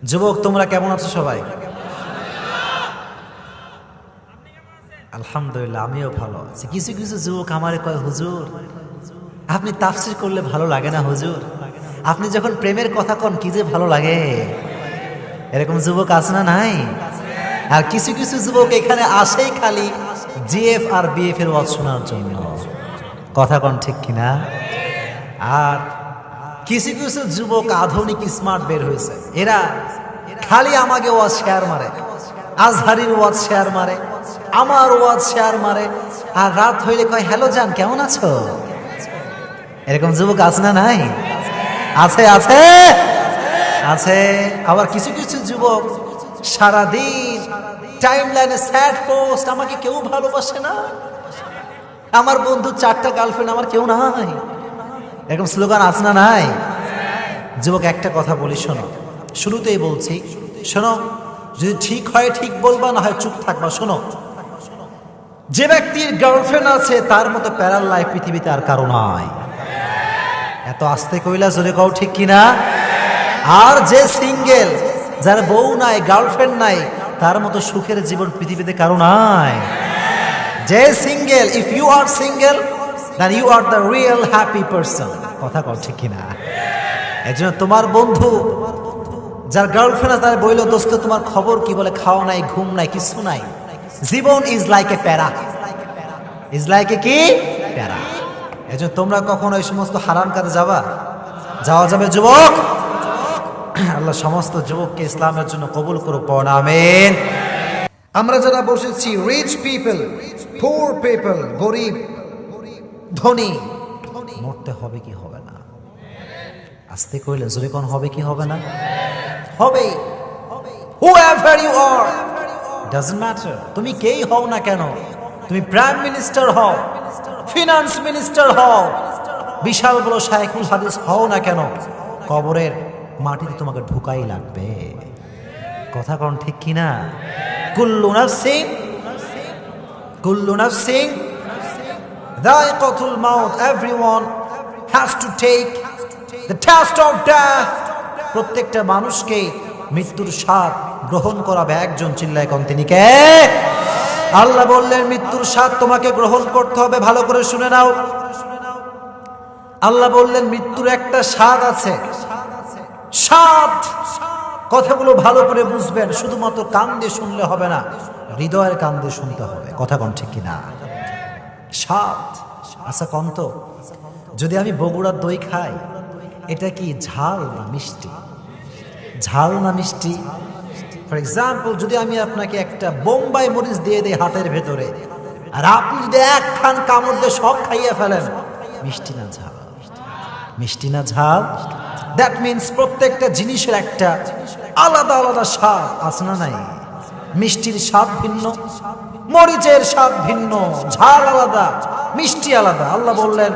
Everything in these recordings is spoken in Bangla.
যুবক তোমরা কেমন আছো সবাই? আলহামদুলিল্লাহ, আমিও ভালো আছি। কিছু কিছু যুবক আমারে কয়, হুজুর আপনি তাফসীর করলে ভালো লাগে না হুজুর, আপনি যখন প্রেমের কথা কন কি যে ভালো লাগে। এরকম যুবক আছে না নাই? আর কিছু কিছু যুবক এখানে আসেই খালি জিএফ আর বিএফ এর ওয়াজ শোনার জন্য। কথা কন ঠিক কিনা? আর কিছু কিছু যুবক আধুনিক স্মার্ট বের হয়েছে, এরা খালি আমাকে ওয়াজ শেয়ার মারে, আজহারির ওয়াজ শেয়ার মারে, আমার ওয়াজ শেয়ার মারে, আর রাত হইলে কয় হ্যালো জান কেমন আছো। এরকম যুবক আছে না নাই? আছে আছে আছে। আবার কিছু কিছু যুবক সারাদিন টাইম লাইনে স্যাড পোস্ট, আমাকে কেউ ভালোবাসে না, আমার বন্ধু 4টা গার্লফ্রেন্ড, আমার কেউ নাই। এরকম স্লোগান আছে না নাই? যুবক একটা কথা বলি শোনো, শুরুতেই বলছি শোনো, যদি ঠিক হয় ঠিক বলবা, না হয় চুপ থাকবা। শোনো, যে ব্যক্তির গার্লফ্রেন্ড আছে তার মতো প্যারাল লাইফ পৃথিবীতে আর কারো নাই। এত আস্তে কইলা জোরে কও ঠিক কিনা? আর যে সিঙ্গেল, যার বউ নাই গার্লফ্রেন্ড নাই, তার মতো সুখের জীবন পৃথিবীতে কারো নাই। যে single, if you are single then you are the real happy person. কথা কও ঠিক কিনা? এজন্য তোমার বন্ধু যার গার্লফ্রেন্ড আছে তার বইল, দোস্ত তোমার খবর কি? বলে খাওয়া নাই, ঘুম নাই, কিছু নাই। জীবন ইজ লাইক এ প্যারা, ইজ লাইক এ কি প্যারা। এজন্য তোমরা কখনো এই সমস্ত হারাম কাজে যাওয়া যাবে যুবক? আল্লাহ সমস্ত যুবককে ইসলামের জন্য কবুল করুক, পড়ুন আমিন। আমরা যারা বসেছি, রিচ পিপল, পুর পিপল, গরিব ধনী, মরতে হবে কি হবে না? আস্তে কইলে জোরে কোন হবে কি হবে না? হবে। whoever you are doesn't matter, তুমি কেই হও না কেন, তুমি প্রাইম মিনিস্টার হও, ফিনান্স মিনিস্টার হও, বিশাল বড় শাইখুল হাদিস হও না কেন, কবরের মাটিতে তোমাকে ঢুকাই লাগবে। কথা কোন ঠিক কিনা? কুল্লু নাফসিন যায়কাতুল মাউত, everyone has to take the test of death. প্রত্যেকটা মানুষকে মৃত্যুর স্বাদ গ্রহণ করাবে একজন। চিল্লায় কোন তিনি কে? আল্লাহ বললেন মৃত্যুর স্বাদ তোমাকে গ্রহণ করতে হবে। ভালো করে শুনে নাও, আল্লাহ বললেন মৃত্যুর একটা স্বাদ আছে। স্বাদ, কথাগুলো ভালো করে বুঝবেন, শুধুমাত্র কান দিয়ে শুনলে হবে না, হৃদয়ের কান দিয়ে শুনতে হবে। কথা কোন ঠিক কিনা? স্বাদ আচ্ছা কন্ত, যদি আমি বগুড়ার দই খাই, এটা কি ঝাল না মিষ্টি? ঝাল না মিষ্টি? ফর এক্সাম্পল, যদি আমি আপনাকে একটা বোম্বাই মরিচ দিয়ে দিই হাতের ভেতরে, আর আপনি যদি একখান কামড় দিয়ে সব খাইয়ে ফেলেন, মিষ্টি না ঝাল? মিষ্টি না ঝাল? দ্যাট মিনস প্রত্যেকটা জিনিসের একটা আলাদা আলাদা স্বাদ আছে না নাই? মিষ্টির স্বাদ ভিন্ন, মরিচের স্বাদ ভিন্ন, ঝাল আলাদা, মিষ্টি আলাদা। আল্লাহ বললেন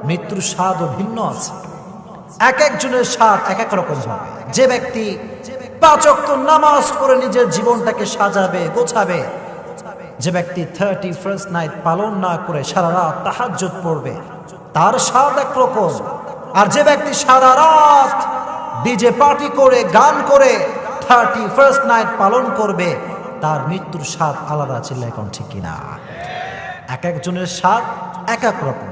মৃত্যুর স্বাদও ভিন্ন আছে, এক একজনের স্বাদ এক এক রকম হবে। যে ব্যক্তি 5 ওয়াক্ত নামাজ পড়ে নিজের জীবনটাকে সাজাবে, গোছাবে, যে ব্যক্তি 31st নাইট পালন না করে সারা রাত তাহাজ্জুদ পড়বে, তার স্বাদ একরকম। আর যে ব্যক্তি সারা রাত ডিজে পার্টি করে গান করে 31st নাইট পালন করবে, তার মৃত্যুর স্বাদ আলাদা। চিল্লায় কোন ঠিক কিনা? এক একজনের স্বাদ এক এক রকম,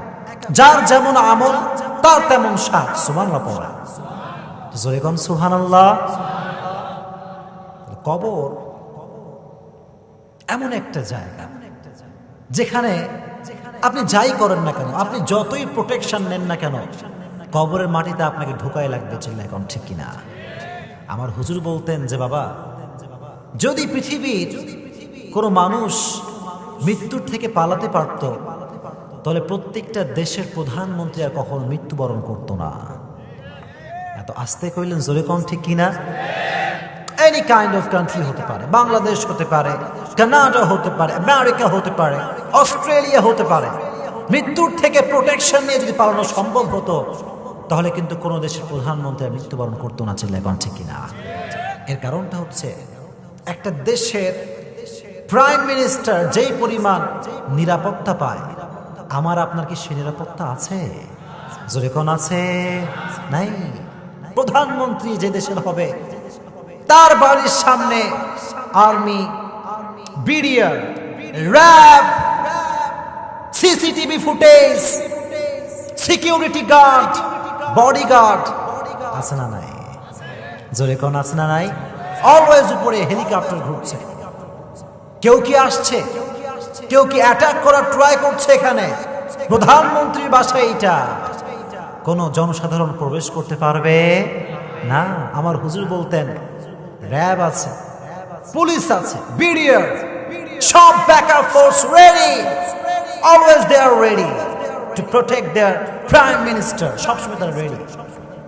যার যেমন আমল তার তেমন স্বাদ। সুবহানাল্লাহ পড়া, জোরে কোন সুবহানাল্লাহ। কবর এমন একটা জায়গা যেখানে আপনি যাই করেন না কেন, আপনি যতই প্রোটেকশন নেন না কেন, কবরের মাটিতে আপনাকে ঢুকাই লাগবে। চিল্লায় কোন ঠিক কিনা? আমার হুজুর বলতেন যে বাবা, যদি পৃথিবীর কোনো মানুষ মৃত্যুর থেকে পালাতে পারত, তাহলে প্রত্যেকটা দেশের প্রধানমন্ত্রী আর কখনো মৃত্যুবরণ করতো না। এত আস্তে কইলেন জোরে কোন ঠিক কিনা? এনি কাইন্ড অফ কান্ট্রি হতে পারে, বাংলাদেশ হতে পারে, কানাডা হতে পারে, আমেরিকা হতে পারে, অস্ট্রেলিয়া হতে পারে। মৃত্যুর থেকে প্রোটেকশন নিয়ে যদি পালানো সম্ভব হতো, তাহলে কিন্তু কোনো দেশের প্রধানমন্ত্রী মৃত্যুবরণ করতো না। চিল্লায় কোন ঠিক কিনা? এর কারণটা হচ্ছে, একটা দেশের প্রাইম মিনিস্টার যেই পরিমাণ নিরাপত্তা পায়, আমার আপনার কি সে নিরাপত্তা আছে? জোরে কোন আছে? নাই। প্রধানমন্ত্রী যে দেশের হবে, তার বাড়ির সামনে army, BDR, RAB, CCTV footage, security guard, bodyguard আছে না নাই? জোরে কোন আছে না নাই? অলওয়েজ উপরে হেলিকপ্টার ঘুরছে। কেউ কি আসছে? কেউ কি অ্যাটাক করার ট্রাই করছে? এখানে প্রধানমন্ত্রীর বাসা এইটা, কোন জনসাধারণ প্রবেশ করতে পারবে না। আমার হুজুর বলতেন র্যাব আছে, পুলিশ আছে, বিডিআর, সব backup force ready, always they are ready to protect their prime minister. সবসময় তারা রেডি।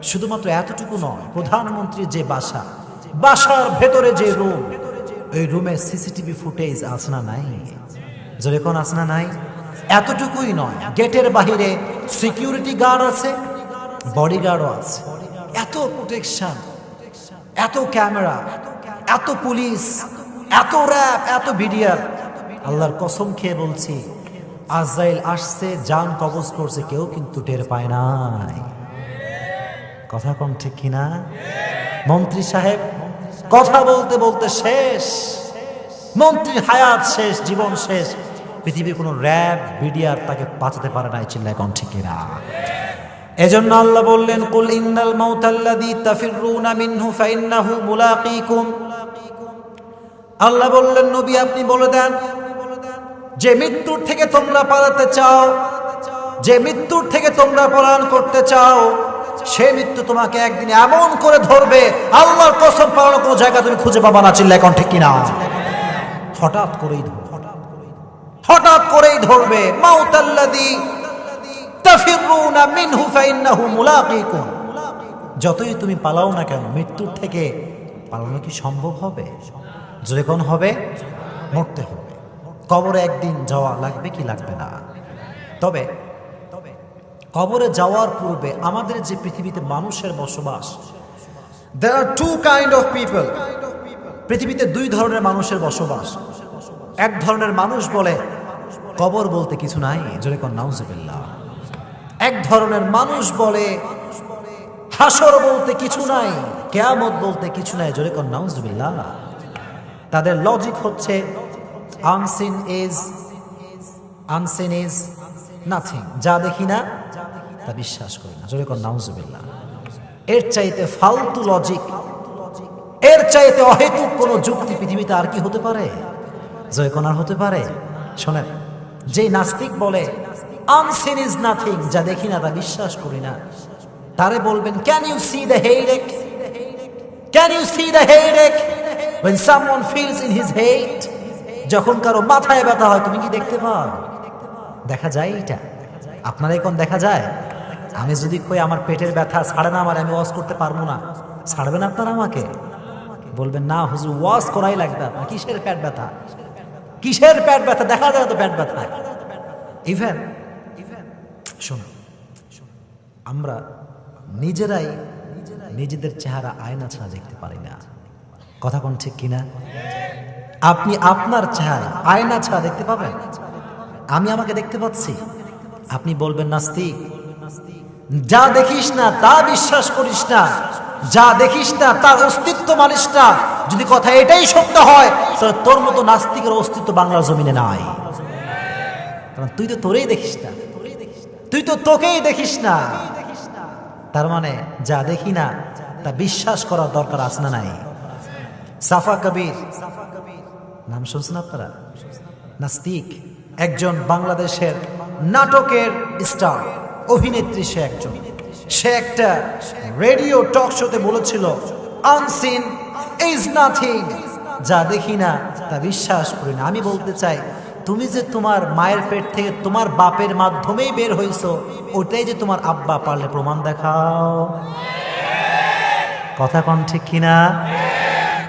শুধুমাত্র এতটুকু নয়, প্রধানমন্ত্রীর যে বাসা, বাসার ভেতরে যে রুম, ওই রুমে সিসিটিভি ফুটেজ আছে না নাই? জোরে কোন আছে না নাই? এতটুকুই নয়, গেটের বাহিরে সিকিউরিটি গার্ড আছে, বডিগার্ডও আছে। এত প্রোটেকশন, এত ক্যামেরা, এত পুলিশ, এত র্যাব, এত বিডিআর। আল্লাহর কসম খেয়ে বলছি, আজরাইল আসছে, জান কবজ করছে, কেউ কিন্তু টের পায় নাই। কথা কম ঠিক কিনা? মন্ত্রী সাহেব কথা বলতে বলতে শেষ, মন্ত্রীর হায়াত শেষ, জীবন শেষ। পৃথিবীর কোন র্যাব, বিডিআর তাকে বাঁচাতে পারে নাই। চিল্লায় কম ঠিক কিনা? এজন্য আল্লাহ বললেন, কুল ইন্নাল মাউতাল্লাযী তাফিররুনা মিনহু ফাইন্নাহু মুলাকীকুম। আল্লাহ বললেন, নবী আপনি বলে দেন, যে মৃত্যুর থেকে তোমরা পালাতে চাও, যে মৃত্যুর থেকে তোমরা পলায়ন করতে চাও, সে মৃত্যু তোমাকে একদিন এমন করে ধরবে, আল্লাহর কসম পাওয়ার কোনো জায়গা তুমি খুঁজে পাবা না। চিল্লায় কোন ঠিক কিনা? হঠাৎ করেই হঠাৎ করেই ধরবে। মাউতাল্লাযী তাফিররুনা মিনহু ফাইন্নাহু মুলাকীকুম। যতই তুমি পালাও না কেন, মৃত্যুর থেকে পালানো কি সম্ভব হবে? জোরে কোন হবে? মরতে হবে। কবরে একদিন যাওয়া লাগবে কি লাগবে না? তবে কবরে যাওয়ার পূর্বে আমাদের যে পৃথিবীতে মানুষের বসবাস, there are two kind of people। পৃথিবীতে দুই ধরনের মানুষের বসবাস। এক ধরনের মানুষ বলে কবর বলতে কিছু নাই, জোরে কোন নাউজুবিল্লাহ। এক ধরনের মানুষ বলে হাসর বলতে কিছু নাই, কিয়ামত বলতে কিছু নাই, জোরে কোন নাউজুবিল্লাহ। তাদের লজিক হচ্ছে আনসিন ইজ নাথিং। যা দেখি না তা বিশ্বাস করি না, জোরে কোন নাউজুবিল্লাহ। এর চাইতে ফালতু লজিক, এর চাইতে অহেতুক কোন যুক্তি পৃথিবীতে আর কি হতে পারে? জয় কোন আর হতে পারে? শোনেন, যে নাস্তিক বলে আনসিন ইজ নাথিং, যা দেখি না তা বিশ্বাস করি না, তারে বলবেন can you see the headache? Can you see the headache when someone feels in his head? যখন কারো মাথায় ব্যথা হয় তুমি কি দেখতে পাও? দেখা যায় এটা? আপনারা এখন দেখা যায়? আমি যদি কই আমার পেটের ব্যথা ছাড়ে না, আমার আমি ওয়াজ করতে পারবো না, ছাড়বেন আপনারা আমাকে? বলবেন না হুজুর ওয়াজ করাই লাগবে আপনার। কিসের পেট ব্যথা? কিসের পেট ব্যথা? দেখা যায় তো পেট ব্যথা। ইভেন শোনো, আমরা নিজেরাই নিজেদের চেহারা আয়না ছাড়া দেখতে পারি না। কথা কোন ঠিক কিনা? আপনি আপনার চেহারা আয়না ছাড়া দেখতে পাবেন? আমি আমাকে দেখতে পাচ্ছি। আপনি বলবেন নাস্তিক, যা দেখিস না তা বিশ্বাস করিস না, যা দেখিস না তার অস্তিত্ব মানিস না। যদি কথা এটাই সত্য হয়, তাহলে তোর মতো নাস্তিকের অস্তিত্ব বাংলার জমিনে নাই। কারণ তুই তো তোরেই দেখিস না, তুই তো তোকেই দেখিস না। তার মানে যা দেখি না তা বিশ্বাস করার দরকার আছে না নাই? সাফা কবির নাম শুনছেন আপনারা? নাস্তিক, একজন বাংলাদেশের নাটকের স্টার, অভিনেত্রী। সে একটা রেডিও টক শোতে বলেছিল আনসিন ইজ নাথিং, যা দেখি না তা বিশ্বাস করি না। আমি বলতে চাই, তুমি যে তোমার মায়ের পেট থেকে তোমার বাপের মাধ্যমেই বের হইছো, ওটাই যে তোমার আব্বা, পারলে প্রমাণ দেখাও। কথা কন ঠিক কিনা?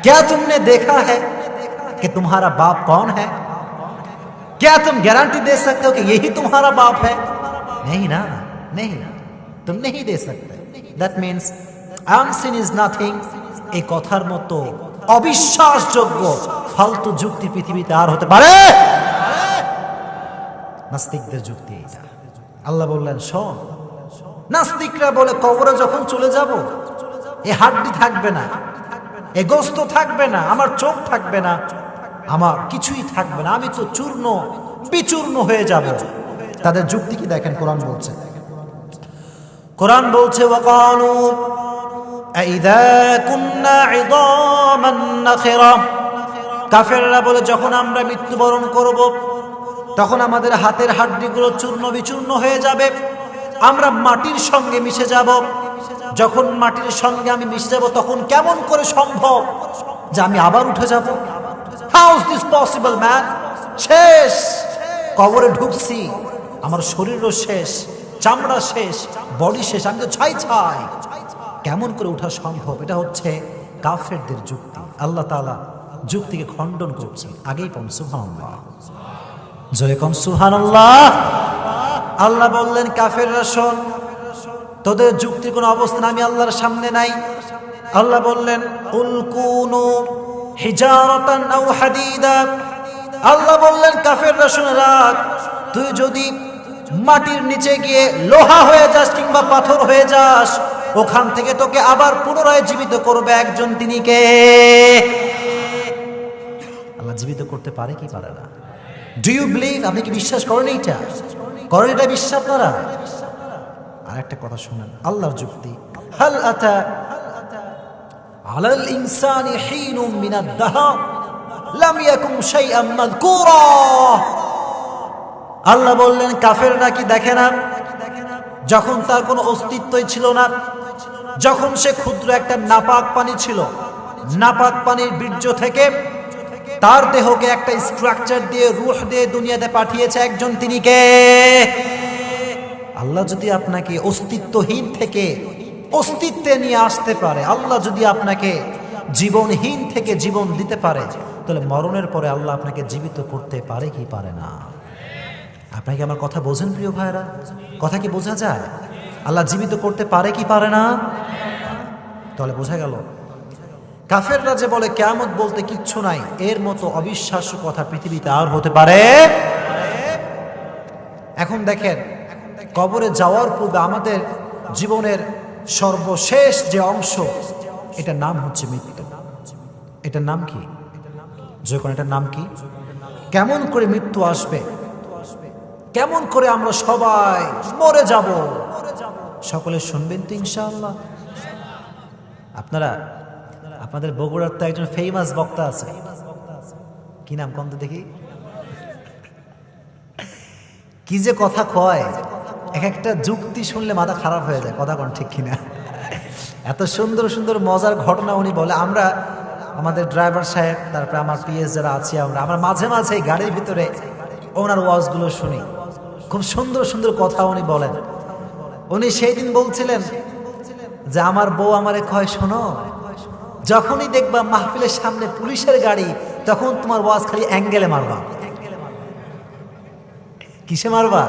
क्या तुमने देखा है कि तुम्हारा बाप कौन है? क्या तुम गारंटी दे सकते हो कि यही तुम्हारा बाप है? नहीं ना, नहीं, तुम नहीं दे सकते। That means unseen is nothing। এই কথার মতো অবিশ্বাসযোগ্য ফালতু যুক্তি পৃথিবীতে আর হতে পারে? নাস্তিকদের যুক্তি এটা। আল্লাহ বললেন শোন, নাস্তিকরা বলে কবরে যখন চলে যাব এই হাড্ডি থাকবে না, এ গোস্ত থাকবে না, আমার চোখ থাকবে না, আমার কিছুই থাকবে না, আমি তো চূর্ণ বিচূর্ণ হয়ে যাব। তাদের যুক্তি কি দেখেন, কোরআন বলছে, কোরআন বলছে ওয়াকালু আইযা কুন্না ইদামান নাখিরা, কাফেররা বলে যখন আমরা মৃত্যুবরণ করব তখন আমাদের হাতের হাড্ডিগুলো চূর্ণ বিচূর্ণ হয়ে যাবে, আমরা মাটির সঙ্গে মিশে যাব। যখন মাটির সঙ্গে আমি মিশে যাব তখন কেমন করে সম্ভব যে আমি আবার উঠে যাব? How is this possible man? শেষ, কবরে ঢুকছি, আমার শরীরও শেষ, চামড়া শেষ, বডি শেষ, আমি তো ছাই ছাই, কেমন করে ওঠা সম্ভব? এটা হচ্ছে কাফেরদের যুক্তি। আল্লাহ তাআলা যুক্তিকে খণ্ডন করছে। আগেই পড়ুন সুবহানাল্লাহ, জয় কম সুবহানাল্লাহ। আল্লাহ বললেন কাফেররা শোন, তোদের যুক্তির কোনো অবস্থান আমি আল্লাহর সামনে নাই। আল্লাহ বললেন কুল কুনু হিজারাতান আও হাদিদা, আল্লাহ বললেন কাফেররা শুনে রাখ, তুই যদি মাটির নিচে গিয়ে লোহা হয়ে যাস কিংবা পাথর হয়ে যাস, ওখান থেকে তোকে আবার পুনরায় জীবিত করবে একজন, তিনি কে? আল্লাহ জীবিত করতে পারে কি পারে না? Do you believe? আপনি কি বিশ্বাস করেন? এইটা করেন, এটা বিশ্বাস আপনারা? আর একটা কথা শুনেন, আল্লাহর যুক্তি, হাল আতা আলাল ইনসানি হিনুম মিনাদ দাহর লাম ইয়াকুম শাইআম মাযকুরা। আল্লাহ বললেন কাফেররা কি দেখে না, যখন তার কোনো অস্তিত্বই ছিল না, যখন সে ক্ষুদ্র একটা নাপাক পানি ছিল, নাপাক পানির বীর্য থেকে তার দেহকে একটা স্ট্রাকচার দিয়ে রূহ দিয়ে দুনিয়াতে পাঠিয়েছে একজন, তিনি কে? আল্লাহ যদি আপনাকে অস্তিত্বহীন থেকে অস্তিত্বে নিয়ে আসতে পারে, আল্লাহ যদি আপনাকে জীবনহীন থেকে জীবন দিতে পারে, তাহলে মরণের পরে আল্লাহ আপনাকে জীবিত করতে পারে কি পারে না? আপনাকে আমার কথা বোঝেন প্রিয় ভাইরা? কথা কি বোঝা যায়? আল্লাহ জীবিত করতে পারে কি পারে না? তাহলে বোঝা গেল কাফেররা যে বলে কিয়ামত বলতে কিচ্ছু নাই, এর মতো অবিশ্বাস্য কথা পৃথিবীতে আর হতে পারে? এখন দেখেন, কবরে যাওয়ার পূর্বে আমাদের জীবনের সর্বশেষ যে অংশ, এটার নাম হচ্ছে মৃত্যু। এটার নাম কি? যখন এটার নাম কি? কেমন করে মৃত্যু আসবে, কেমন করে আমরা সবাই মরে যাব, সকলে শুনবেন তো ইনশাআল্লাহ। আপনারা, আপনাদের বগুড়ার তো একজন ফেমাস বক্তা আছে, কি নাম কোন তো দেখি, কি যে কথা কয়, এক একটা যুক্তি শুনলে মাথা খারাপ হয়ে যায়, কথা কোন ঠিক কিনা? এত সুন্দর সুন্দর মজার ঘটনা উনি বলে। আমরা আমাদের ড্রাইভার সাহেব, তারপরে আমার পিএস যারা আছি, আমরা মাঝে মাঝে গাড়ির ভিতরে ওনার ওয়াজগুলো শুনি, খুব সুন্দর সুন্দর কথা উনি বলেন। উনি সেই দিন বলছিলেন যে আমার বউ আমারে কয়, শোনো, যখনই দেখবা মাহফিলের সামনে পুলিশের গাড়ি, তখন তোমার ওয়াজ খালি অ্যাঙ্গেলে মারবা। কিসে মারবা?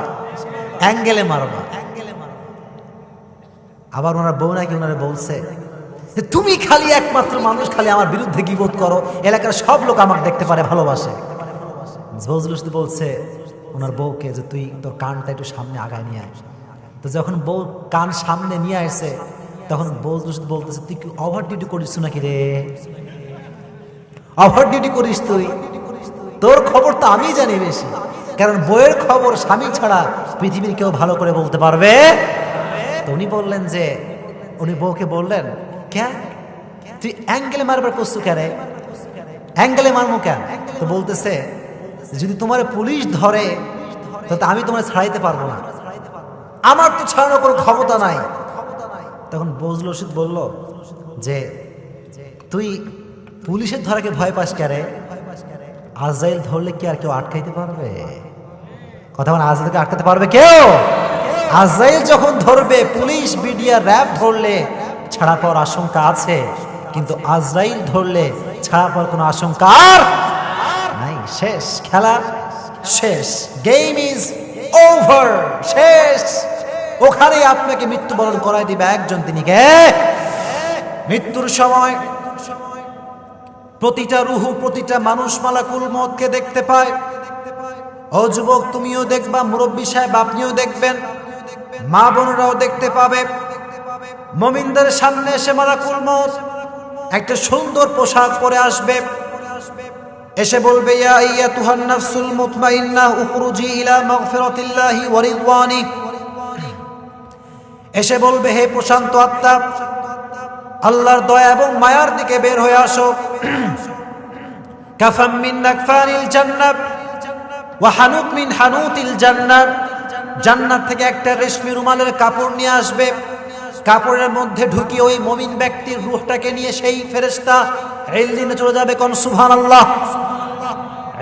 অ্যাঙ্গেলে মারবা। আবার ওনার বউ নাকি ওনারে বলছে, তুমি খালি একমাত্র মানুষ, খালি আমার বিরুদ্ধে গীবত করো, এলাকার সব লোক আমাকে দেখতে পারে, ভালোবাসে। বজলুস বলছে ওনার বউকে যে তুই তোর কানটা একটু সামনে আগায় নিয়ে আয়। তো যখন বউ কান সামনে নিয়ে আসছে, তখন বজলুস বলতেছে, তুই কি ওভার ডিউটি করিস নাকি রে? ওভার ডিউটি করিস তুই? তোর খবর তো আমি জানি বেশি, কারণ বইয়ের খবর স্বামী ছাড়া পৃথিবীর কেউ ভালো করে বলতে পারবে। তো উনি বললেন যে, উনি বউকে বললেন, কে তুই অ্যাঙ্গেলে মারবার করছু কে? অ্যাঙ্গেলে মারমু কেন? তো বলতেছে, যদি তোমার পুলিশ ধরে তো আমি তোমার ছাড়াইতে পারবো না, আমার তো ছাড়ানোর কোনো ক্ষমতা নাই। তখন বজলুল রশিদ বলল যে, তুই পুলিশের ধরাকে ভয় পাস কে রে? আজরাইল ধরলে কি আর কেউ আটকাইতে পারবে? কথা বলে, আজরাইলকে আটকাতে পারবে কেউ? আজরাইল যখন ধরবে, পুলিশ বিডিআর র্যাব ধরলে ছাড়া পাওয়ার আশঙ্কা আছে, কিন্তু আজরাইল ধরলে ছাড়া পাওয়ার কোনো আশঙ্কা আর নাই। শেষ, খেলা শেষ, গেম ইজ ওভার, শেষ। ওখানেই আপনাকে মৃত্যুবরণ করাই দিবে একজন, তিনি কে? মৃত্যুর সময় প্রতিটা রুহু, প্রতিটা মানুষ মালাকুল মউতকে দেখতে পায়। ও যুবক, তুমিও দেখবা, মুরব্বী সাহেব আপনিও দেখবেন, মা বোনরাও দেখতে পাবে। মুমিনদের সামনে এসে মালাকুল মউত একটা সুন্দর পোশাক পরে আসবে, এসে বলবে ইয়া আইয়াতুহান নাফসুল মুতমাইন্নাহ উখরুজি ইলা মাগফিরাতিল্লাহি ওয়া রিদওয়ানি। এসে বলবে হে প্রশান্ত আত্মা, আল্লাহর দয়া এবং মায়ার দিকে বের হয়ে আসো। কাফাম মিন নাকফানিল জান্নাত ওয়া হানুত মিন হানুতিল জান্নাত। জান্নাত থেকে একটা রেশমি রুমালের কাপড় নিয়ে আসবে, কাপড়ের মধ্যে ঢুকিয়ে ওই মুমিন ব্যক্তির রূহটাকে নিয়ে সেই ফেরেশতা ইল্লিনে চলে যাবে। কোন সুবহানাল্লাহ,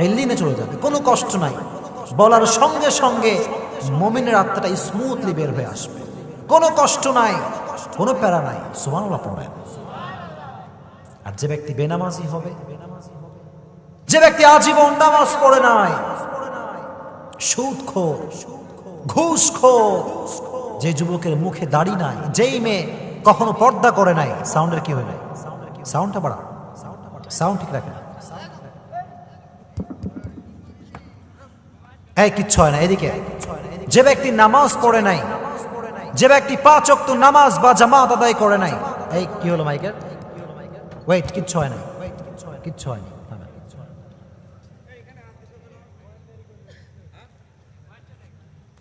ইল্লিনে চলে যাবে, কোনো কষ্ট নাই। বলার সঙ্গে সঙ্গে মুমিনের আত্মাটা স্মুথলি বের হয়ে আসবে, কোনো কষ্ট নাই, কোনো প্যারা নাই। সুবহানাল্লাহ পড়েন। আর যে ব্যক্তি বেনামাজি হবে, যে ব্যক্তি আজীবন নামাজ পড়ে নাই, সুদখোর, ঘুষখোর, যে যুবকের মুখে দাড়ি নাই, যেই মেয়ে কখনো পর্দা করে নাই, সাউন্ডের কি হয় নাই, সাউন্ডটা বাড়া, সাউন্ড ঠিক রাখে, এই কিচ্ছু হয় না এদিকে। যে ব্যক্তি নামাজ পড়ে নাই, যে ব্যক্তি 5 ওয়াক্ত নামাজ বা জামাত আদায় করে নাই, এই কি হলো মাইকের, ওয়েট, কিচ্ছু হয় না, কিচ্ছু হয়নি,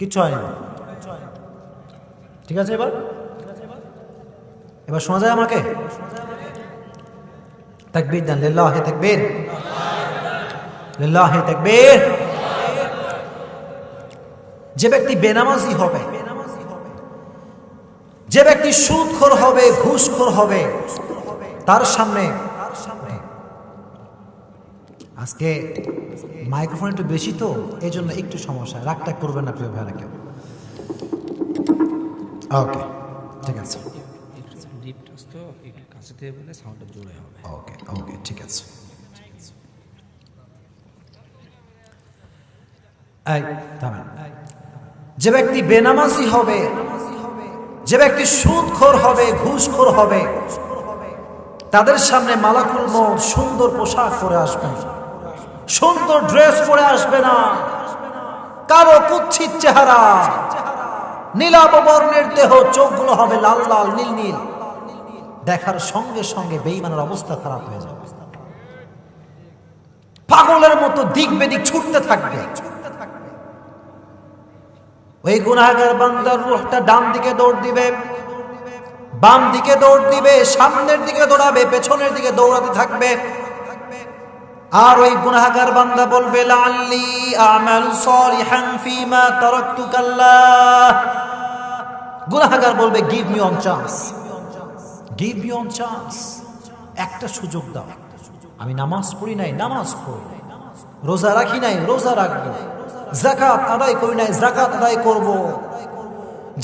কিচ্ছু হয়নি, ঠিক আছে। এবার শোনা যায় আমাকে? তাকবীর দেন, লিল্লাহি তাকবীর, লিল্লাহি তাকবীর। যে ব্যক্তি বেনামাজি হবে, যে ব্যক্তি সুদখোর হবে, ঘুষখোর হবে, তার সামনে আজকে মাইক্রোফোন একটু বেশি তো, এই জন্য একটু সমস্যা, রাগটাগ করবেন না প্রিয় ভাইরা কেউ। ওকে, ঠিক আছে, ওকে ওকে, ঠিক আছে। যে ব্যক্তি বেনামাজি হবে, যে ব্যক্তি সুদখোর হবে, ঘুষখোর হবে, তাদের সামনে মালাকুল মউত সুন্দর পোশাক পরে আসবে না, সুন্দর ড্রেস পরে আসবে না, কালো কুৎসিত চেহারা, নীলাভ বর্ণের দেহ, চোখগুলো হবে লাল লাল, নীল নীল। দেখার সঙ্গে সঙ্গে বেঈমানের অবস্থা খারাপ হয়ে যাবে, পাগলের মতো দিক বেদিক ছুটতে থাকবে। ওই গুনাহগার বান্দার রূহটা ডান দিকে দৌড় দিবে, বাম দিকে দৌড় দিবে, সামনের দিকে দৌড়াবে, পেছনের দিকে দৌড়াতে থাকবে। আর ওই গুনাহগার বান্দা বলবে লাআল্লি আমালু সালিহান ফিমা তারাকতু কাল্লা। গুনাহগার বলবে give me on chance, give me on chance, একটা সুযোগ দাও। আমি নামাজ পড়ি নাই, নামাজ পড়ব, রোজা রাখি নাই, রোজা রাখবো, যাকাত আদায় করি নাই, যাকাত আদায় করব।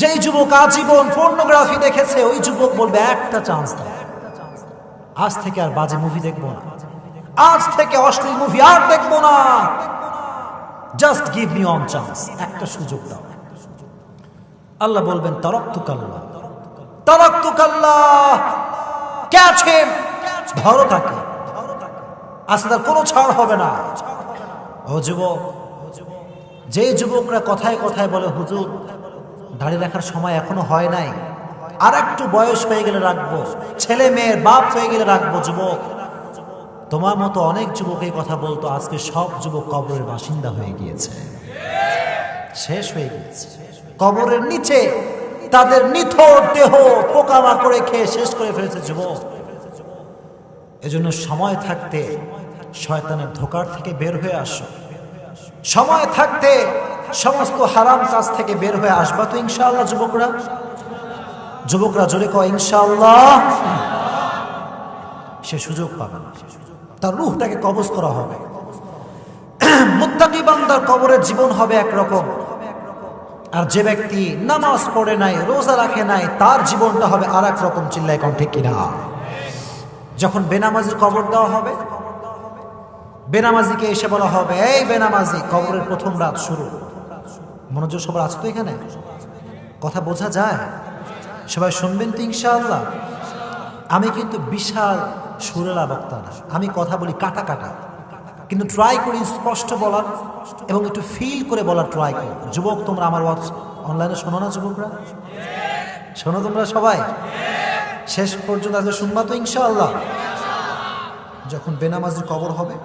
যেই যুবক আজীবন পর্নোগ্রাফি দেখেছে, ওই যুবক বলবে একটা চান্স দাও, আজ থেকে আর বাজে মুভি দেখবো না, আজ থেকে অশ্লীল মুভি আর দেখবো না, just give me on chance, একটা সুযোগ দাও। আল্লাহ বলবেন তারাকতুকাল্লাহ, তারাকতুকাল্লাহ, কে আছে ধরো তাকে, আজকে তার কোনো ছাড় হবে না। ও যুবক, যে যুবকরা কথায় কথায় বলে হুজুর দাড়ি রাখার সময় এখনো হয় নাই, আর একটু বয়স হয়ে গেলে রাখবো, ছেলে মেয়ের বাপ হয়ে গেলে রাখবো, যুবক, তোমার মতো অনেক যুবক এই কথা বলতো, আজকে সব যুবক কবরের বাসিন্দা হয়ে গিয়েছে, শেষ হয়ে গিয়েছে। কবরের নিচে তাদের নিথর দেহ পোকামাকড়ে খেয়ে শেষ করে ফেলেছে যুবক। এজন্য সময় থাকতে শয়তানের ধোঁকার থেকে বের হয়ে আসো, সময় থাকতে সমস্ত হারাম কাজ থেকে বের হয়ে আসবা তো ইনশাআল্লাহ। যুবকরা, যুবকরা জোরে কয় ইনশাআল্লাহ। সে সুযোগ পাবে না, তার রূহটাকে কবজ করা হবে। মুত্তাকি বান্দার কবরের জীবন হবে একরকম, আর যে ব্যক্তি নামাজ পড়ে নাই, রোজা রাখে নাই, তার জীবনটা হবে আর এক রকম। চিল্লায় কোন ঠিক কিনা? যখন বেনামাজির কবর দেওয়া হবে, বেনামাজিকে এসে বলা হবে এই বেনামাজি, কবরের প্রথম রাত শুরু। মনোযোগ সবার আছে তো এখানে? কথা বোঝা যায়? সবাই শুনবেন তো ইনশাআল্লাহ? আমি কিন্তু বিশাল সুরেলা বক্তা না, আমি কথা বলি কাটা কাটা, কিন্তু ট্রাই করি স্পষ্ট বলার এবং একটু ফিল করে বলার ট্রাই করি। যুবক, তোমরা আমার ওয়াজ অনলাইনে শোনো না? যুবকরা শোনো তোমরা সবাই? শেষ পর্যন্ত আজকে শুনবা তো ইনশাআল্লাহ? যখন বেনামাজির কবর হবে,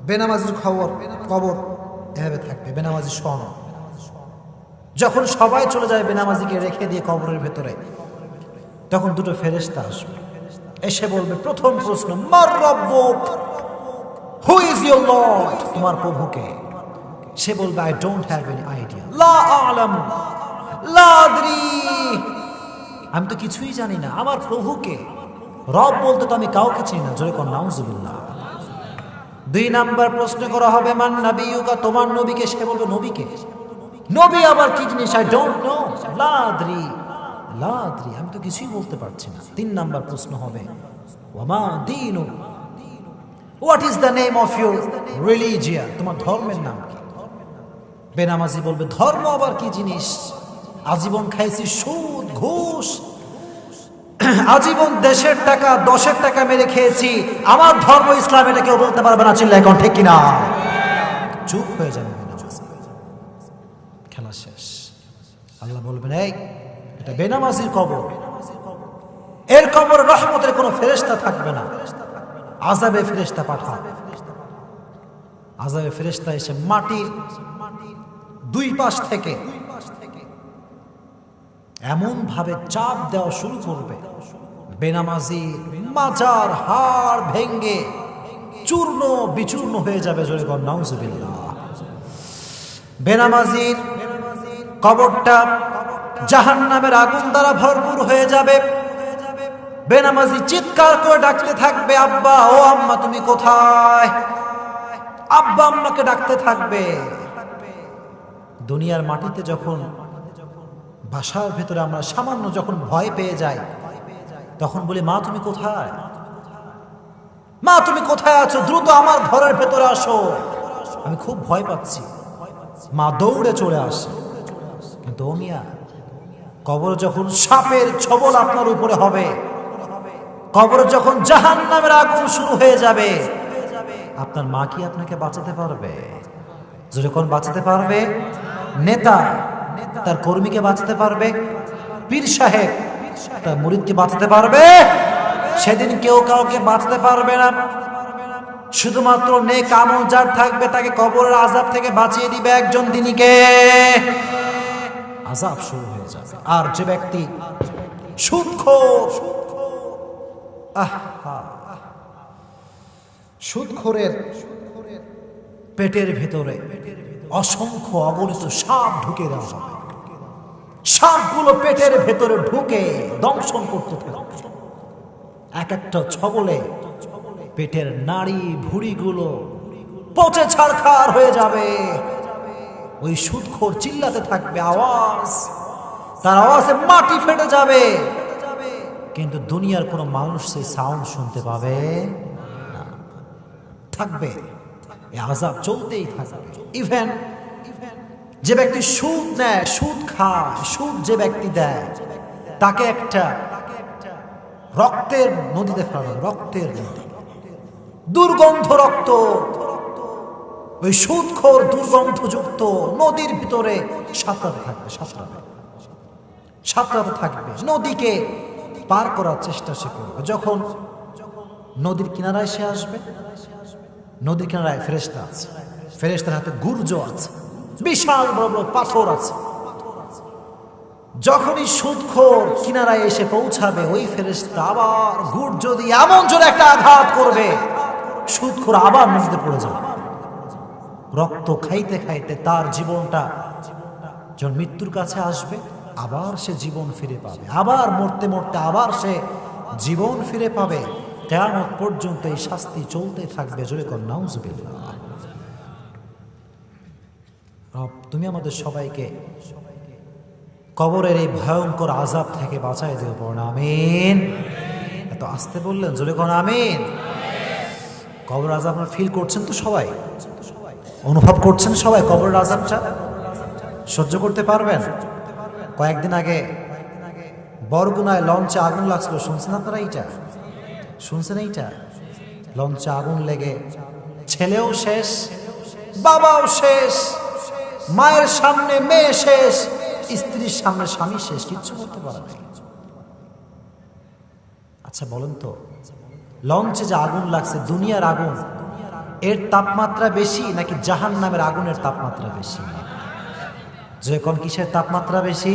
বেনামাজির কবর এভাবে থাকবে, বেনামাজি শোয়ানো। যখন সবাই চলে যায় বেনামাজিকে রেখে দিয়ে কবরের ভেতরে, তখন দুটো ফেরেশতা আসবে, এসে বলবে, প্রথম প্রশ্ন, মার রব্বুক, হু ইজ ইউর লর্ড, তোমার প্রভুকে? সে বলবে, I don't have any idea, লা আলাম, লা আদরি, আমি তো কিছুই জানি না, আমার প্রভুকে? রব বলতে তো আমি কাউকে চিনি না। জোরে কোন নাউজুবিল্লাহ। 2 নাম্বার প্রশ্ন করা হবে, মান নাবিয়ুকা, তোমার নবীকে? সে বলবে, নবীকে? নবী আবার কি জিনিস? আই ডোন্ট নো, লা আদরি, লা আদরি, আমি তো কিছুই বলতে পারছি না। 3 নাম্বার প্রশ্ন হবে, ওয়ামা Dinu, what is the name of your religion, তোমার ধর্মের নাম কি? বেনামাজি বলবে, ধর্ম আবার কি জিনিস? আজীবন খাইছি সুদ, ঘুষ, আজীবন দেশের টাকা, 10-এর টাকা মেরে খেয়েছি, আমার ধর্ম ইসলাম, এটা কেউ বলতে পারবে না। চিল্লায় এখন ঠিক কিনা? চুপ হয়ে যাবে বেনামাজি, খেলা শেষ। আল্লাহ বলবেন, এই এটা বেনামাজির কবর, এর কবর রহমতের কোনো ফেরেশতা থাকবে না, আযাবে ফেরেশতা পাঠা। আযাবে ফেরেশতা এসে মাটির 2 পাশ থেকে এমন ভাবে চাপ দেওয়া শুরু করবে, বেনামাজি মাজার হাড় ভেঙ্গে চূর্ণ বিচূর্ণ হয়ে যাবে। জোরে বল নাউজুবিল্লাহ। বেনামাজির কবরটা জাহান্নামের আগুন দ্বারা ভরপুর হয়ে যাবে। বেনামাজি চিৎকার করে ডাকতে থাকবে, আব্বা, ও আম্মা, তুমি কোথায়? আব্বা আম্মাকে ডাকতে থাকবে। দুনিয়ার মাটিতে যখন, বাসার ভেতরে আমরা সামান্য যখন ভয় পেয়ে যাই, তখন বলি, মা তুমি কোথায়? মা তুমি কোথায় আছো? দ্রুত আমার ঘরের ভেতরে আসো, আমি খুব ভয় পাচ্ছি। মা দৌড়ে চলে আসে। কিন্তু ও মিয়া, কবর যখন সাপের ছবল আপনার উপরে হবে, কবর যখন জাহান্নামের আগুন শুরু হয়ে যাবে, আপনার মা কি আপনাকে বাঁচাতে পারবে? যখন বাঁচাতে পারবে? নেতা তার কর্মীকে বাঁচাতে পারবে? পীর সাহেব তার মুরিদকে বাঁচাতে পারবে? সেদিন কেউ কাউকে বাঁচাতে পারবে না। শুধুমাত্র নেক আমল যার থাকবে, তাকে কবরের আযাব থেকে বাঁচিয়ে দিবে একজন, তিনি কে? আযাব শুরু হয়ে যাবে। আর যে ব্যক্তি সুদখোর, সুদখোরের পেটের ভেতরে অসংখ্য অগণিত সাপ ঢুকে দেওয়া হবে। সাপগুলো পেটের ভেতরে ঢুকে দংশন করতে থাকবে। এক একটা ছবলে পেটের নাড়ি ভুঁড়িগুলো পচে ছারখার হয়ে যাবে। ওই সুদখোর চিল্লাতে থাকবে, আওয়াজ, তার আওয়াজে মাটি ফেটে যাবে। কিন্তু দুনিয়ার কোনো মানুষ সেই সাউন্ড শুনতে পাবে না। থাকবে এই আযাব চলতেই থাকবে। ইভেন যে ব্যক্তি সুদ নেয়, সুদ খায়, সুদ যে ব্যক্তি দেয়, তাকে একটা রক্তের নদীতে ফেলা, রক্তের নদী, দুর্গন্ধ রক্ত, ওই সুদখোর দুর্গন্ধযুক্ত নদীর ভিতরে সাঁতরাতে থাকবে, সাঁতরাতে থাকবে। নদীকে পার করার চেষ্টা সে করবে। যখন নদীর কিনারায় সে আসবে, নদীর কিনারায় ফেরেশতা আছে, ফেরেশতার হাতে গুর্জ আছে, বিশাল বড় বড় পাথর আছে। যখনই সুদখোর কিনারায় এসে পৌঁছাবে, ওই ফেরেশতা আবার গুর্জ দিয়ে এমন জোরে একটা আঘাত করবে, সুদখোর আবার নদীতে পড়ে যাবে। রক্ত খাইতে খাইতে তার জীবনটা যখন মৃত্যুর কাছে আসবে, আবার সে জীবন ফিরে পাবে। আবার মরতে মরতে আবার সে জীবন ফিরে পাবে। কিয়ামত পর্যন্ত এই শাস্তি চলতে থাকবে। জোরে কর নাউজুবিল্লাহ। রব, তুমি আমাদের সবাইকে কবরের এই ভয়ঙ্কর আযাব থেকে বাঁচাই দিও, পড়ুন আমিন। এত আস্তে বললেন, জোরে কর আমিন। কবর আযাব আপনারা ফিল করছেন তো? সবাই অনুভব করছেন? সবাই কবরের আযাবটা সহ্য করতে পারবেন? কয়েকদিন আগে বরগুনায় লঞ্চে আগুন লাগছিল, শুনছেন আপনারা? এইটা শুনছেন? এইটা লঞ্চে আগুন লেগে ছেলেও শেষ, বাবাও শেষ, মায়ের সামনে মেয়ে শেষ, স্ত্রীর সামনে স্বামী শেষ, কিচ্ছু করতে পারে না। আচ্ছা বলেন তো, লঞ্চে যে আগুন লাগছে, দুনিয়ার আগুন, এর তাপমাত্রা বেশি নাকি জাহান্নামের আগুনের তাপমাত্রা বেশি? যে কোন কিসের তাপমাত্রা বেশি?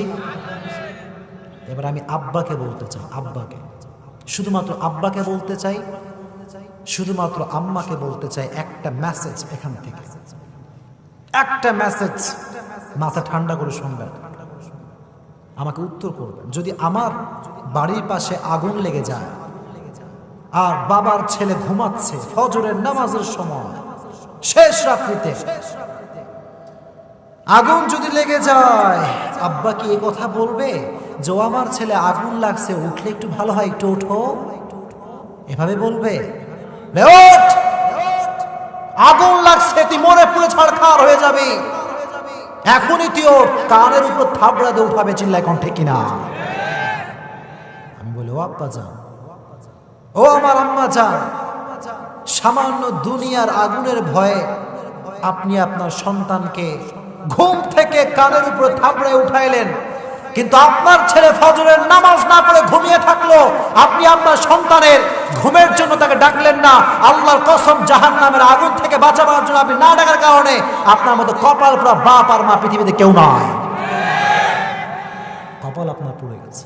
এবার আমি আব্বাকে বলতে চাই, আব্বাকে, শুধুমাত্র আব্বাকে বলতে চাই, শুধুমাত্র আম্মাকে বলতে চাই একটা মেসেজ এখান থেকে, একটা মেসেজ মাথা ঠান্ডা করে শুনবেন, আমাকে উত্তর করবেন। যদি আমার বাড়ির পাশে আগুন লেগে যায় আর বাবার ছেলে ঘুমাচ্ছে ফজরের নামাজের সময়, শেষ রাত্রিতে আগুন যদি লেগে যায়, আব্বা কি এই কথা বলবে যে ও আমার ছেলে আগুন লাগছে, উঠলে একটু ভালো হয়, একটু ওঠো, এভাবে বলবে? রে ওঠ, আগুন লাগছে, তুই মরে পুড়ে ছাড়খাড় হয়ে যাবি, এখনই তুই ওঠ, কানের উপর থাবড়া দিয়ে উঠাবে, চিল্লায় কোন ঠিক কিনা? আমি বলি ও আব্বা যান, ও আমার আম্মা যান, সামান্য দুনিয়ার আগুনের ভয়ে আপনি আপনার সন্তানকে ঘুম থেকে কানের উপরে থাবড়ায় উঠাইলেন, কিন্তু আপনার ছেলে ফজরের নামাজ না পড়ে ঘুমিয়ে থাকলো, আপনি আপনার সন্তানের ঘুমের জন্য তাকে ডাকলেন না। আল্লাহর কসম, জাহান্নামের আগুন থেকে বাঁচাবার জন্য আপনি না ডাকার কারণে আপনার মতো কপাল পুরা বাপ আর মা পৃথিবীতে কেউ নয়, কপাল আপনার পুড়ে গেছে।